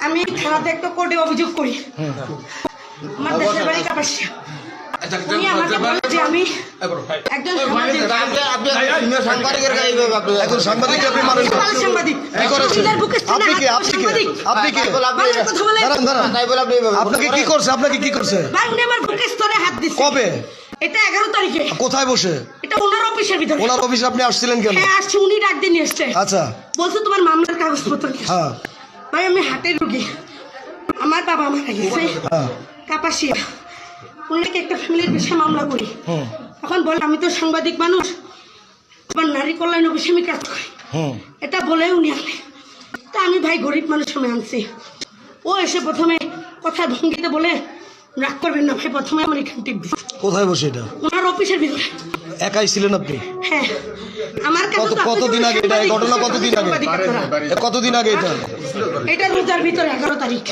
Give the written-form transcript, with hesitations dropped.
আমি থানাতে একটা কোর্টে অভিযোগ করি। আমার দেশের বাড়ি কাপাসিয়া। উনি আমাকে বলে যে আমি একজন সাংবাদিক। এখন সাংবাদিক আপনি মানুষ সাংবাদিক কি করেছেন? আপনি কি আপনাকে কি করছে? আপনাকে কি করছে? উনি আমার বুকের স্তরে হাত দিচ্ছে। কবে? এটা 11 তারিখে। কোথায় বসে? এটা ওনার অফিসের ভিতরে। ওনার অফিসে আপনি আসছিলেন কেন? হ্যাঁ আসছি, উনি ডাক দিয়ে নিয়ে এসছে। আচ্ছা, বলছে তোমার মামলার কাগজপত্র কি? হ্যাঁ ভাই আমি হাটের রুগী, আমার বাবা মারা গেছে হ্যাঁ কাপাসিয়া। উনাকে একটা ফ্যামিলির বিষয়ে মামলা করি। এখন বলে আমি তো সাংবাদিক মানুষ, আবার নারী কল্যাণ অফিসে আমি কাজ করি, এটা বলে উনি আনে। তা আমি ভাই গরিব মানুষ আমি আনছি। ও এসে প্রথমে কথার ভঙ্গিতে বলে রাগ করবেন না ভাই, প্রথমে আমার এখান টিপ দিচ্ছে। কোথায় বসে এটা? ওনার অফিসের ভিতরে। একাই ছিলেন আপনি? হ্যাঁ। আমার কাছে কতদিন আগে এটা? ঘটনা কতদিন আগে? কতদিন আগে এটা? এটা রোজার ভিতরে 11 তারিখ।